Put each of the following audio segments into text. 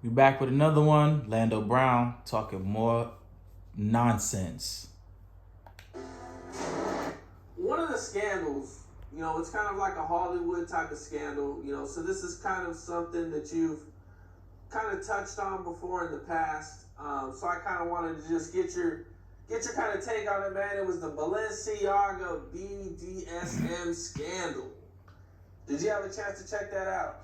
We back with another one. Lando Brown talking more nonsense. One of the scandals, it's kind of like a Hollywood type of scandal, so this is kind of something that you've kind of touched on before in the past. So I kind of wanted to just get your kind of take on it, man. It was the Balenciaga BDSM scandal. Did you have a chance to check that out?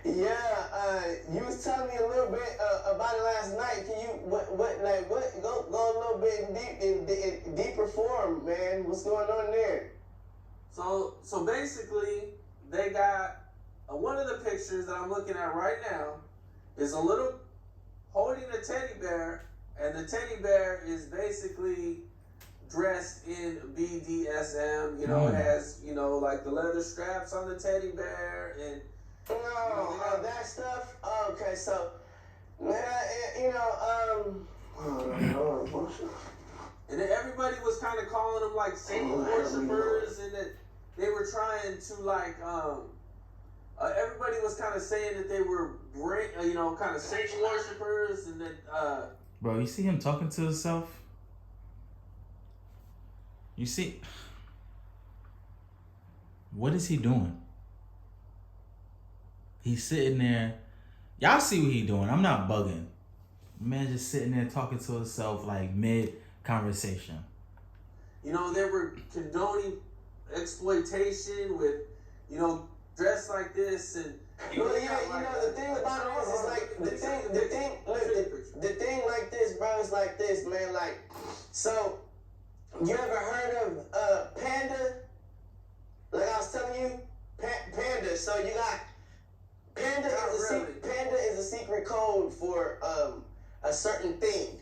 You was telling me a little bit about it last night. Can you go a little bit in deeper form, man? What's going on there? So basically, they got one of the pictures that I'm looking at right now is a little holding a teddy bear, and the teddy bear is basically dressed in BDSM. It has like the leather straps on the teddy bear and. That stuff. Okay, so, and then everybody was kind of calling them like Satan worshipers, and that they were trying to like, everybody was kind of saying that they were, kind of Satan worshipers, and that. Bro, you see him talking to himself? You see, what is he doing? He's sitting there. Y'all see what he doing. I'm not bugging. Man just sitting there talking to himself like mid-conversation. They were condoning exploitation with, dress like this and... the thing about it is like, the thing like this, bro, is like this, man, like, so, you ever heard of Panda? Like I was telling you, Panda, so you got... Panda is a secret code for a certain thing.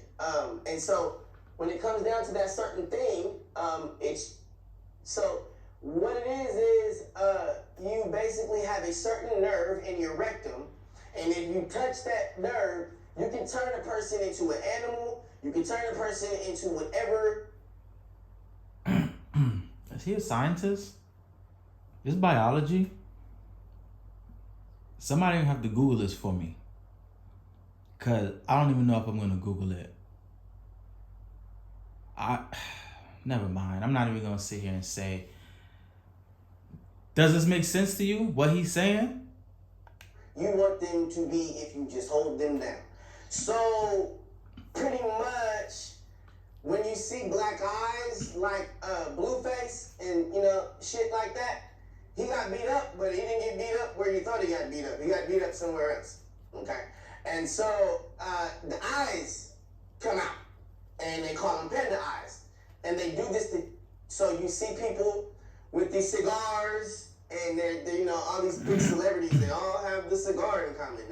And so when it comes down to that certain thing, what it is you basically have a certain nerve in your rectum, and if you touch that nerve, you can turn a person into an animal, you can turn a person into whatever. Is he a scientist? Is biology? Somebody have to Google this for me. Cause I don't even know if I'm gonna Google it. Never mind. I'm not even gonna sit here and say, does this make sense to you, what he's saying? You want them to be if you just hold them down. So, pretty much, when you see black eyes, like Blueface and, shit like that, he got beat up, but he didn't get beat up where you thought he got beat up. He got beat up somewhere else, okay? And so, the eyes come out, and they call them panda eyes. And they do this so you see people with these cigars, and they're all these big celebrities, they all have the cigar in common.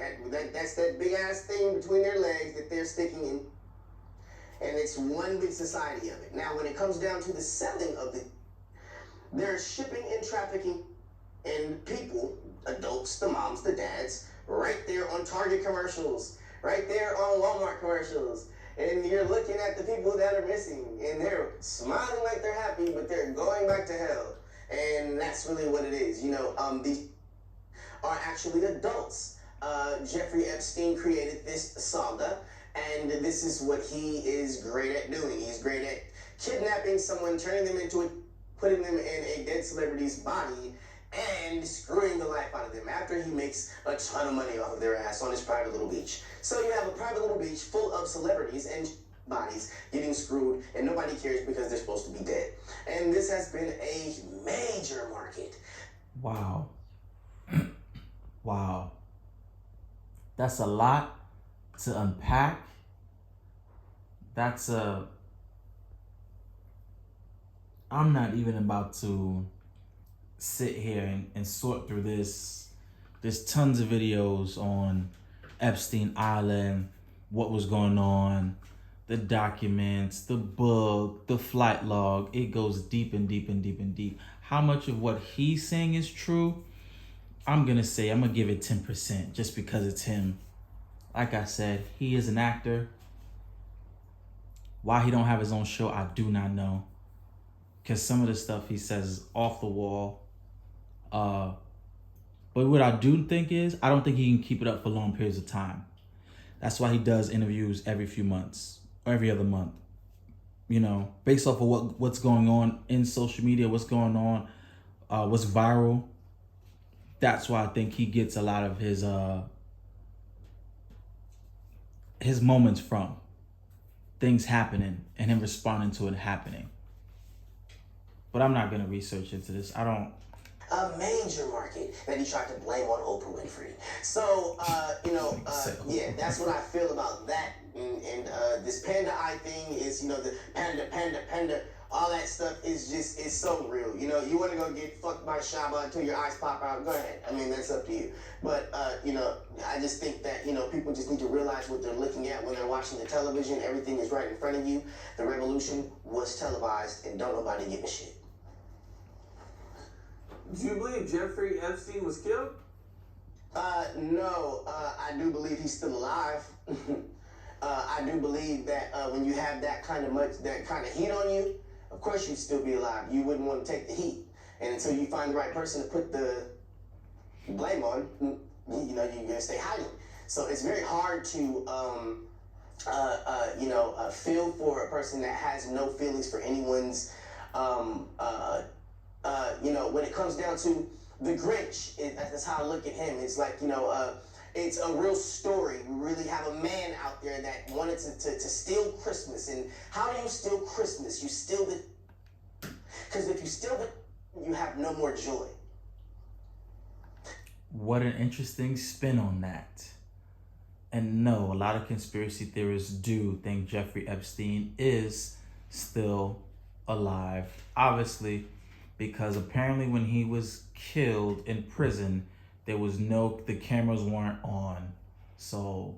That's that big-ass thing between their legs that they're sticking in. And it's one big society of it. Now, when it comes down to the selling of it, there's shipping and trafficking and people, adults, the moms, the dads, right there on Target commercials, right there on Walmart commercials. And you're looking at the people that are missing, and they're smiling like they're happy, but they're going back to hell. And that's really what it is. These are actually adults. Jeffrey Epstein created this saga, and this is what he is great at doing. He's great at kidnapping someone, turning them into putting them in a dead celebrity's body, and screwing the life out of them after he makes a ton of money off of their ass on his private little beach. So you have a private little beach full of celebrities and bodies getting screwed, and nobody cares because they're supposed to be dead. And this has been a major market. Wow. Wow. That's a lot to unpack. I'm not even about to sit here and sort through this. There's tons of videos on Epstein Island, what was going on, the documents, the book, the flight log. It goes deep and deep and deep and deep. How much of what he's saying is true? I'm gonna give it 10% just because it's him. Like I said, he is an actor. Why he don't have his own show, I do not know. Because some of the stuff he says is off the wall. But But what I do think is, I don't think he can keep it up for long periods of time. That's why he does interviews every few months or every other month. You know, based off of what's going on in social media, what's going on, what's viral. That's why I think he gets a lot of his moments from things happening and him responding to it happening. But I'm not gonna research into this. I don't. A major market that he tried to blame on Oprah Winfrey. So, yeah, that's what I feel about that. And this panda eye thing is, the panda, all that stuff is so real. You want to go get fucked by Shaba until your eyes pop out, go ahead. I mean, that's up to you. But, I just think that, people just need to realize what they're looking at when they're watching the television. Everything is right in front of you. The revolution was televised, and don't nobody give a shit. Do you believe Jeffrey Epstein was killed? No. I do believe he's still alive. I do believe that when you have that kind of heat on you, of course you'd still be alive. You wouldn't want to take the heat. And until you find the right person to put the blame on, you're gonna stay hiding. So it's very hard to feel for a person that has no feelings for anyone's when it comes down to the Grinch, that's how I look at him. It's like, it's a real story. We really have a man out there that wanted to steal Christmas. And how do you steal Christmas? You steal it, because if you steal it, you have no more joy. What an interesting spin on that. And no, a lot of conspiracy theorists do think Jeffrey Epstein is still alive. Obviously, because apparently when he was killed in prison, the cameras weren't on. So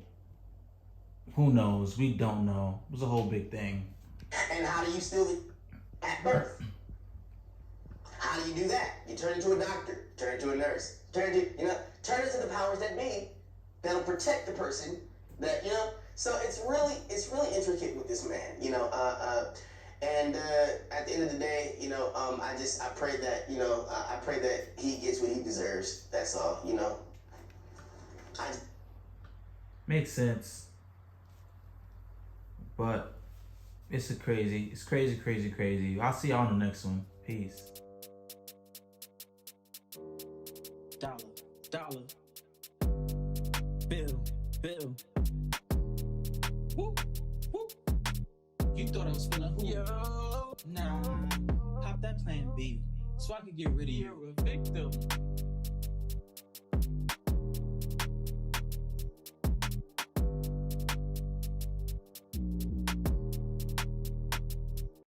who knows? We don't know. It was a whole big thing. And how do you steal it at birth? How do you do that? You turn into a doctor, turn into a nurse, turn into the powers that be that'll protect the person So it's really intricate with this man, And at the end of the day, I pray that he gets what he deserves. That's all, Makes sense. But it's crazy. I'll see y'all on the next one. Peace. Dollar. Bill. Woo. You thought I was finna who? Yo. Nah. Pop that plan B, so I could get rid of you. You're a victim.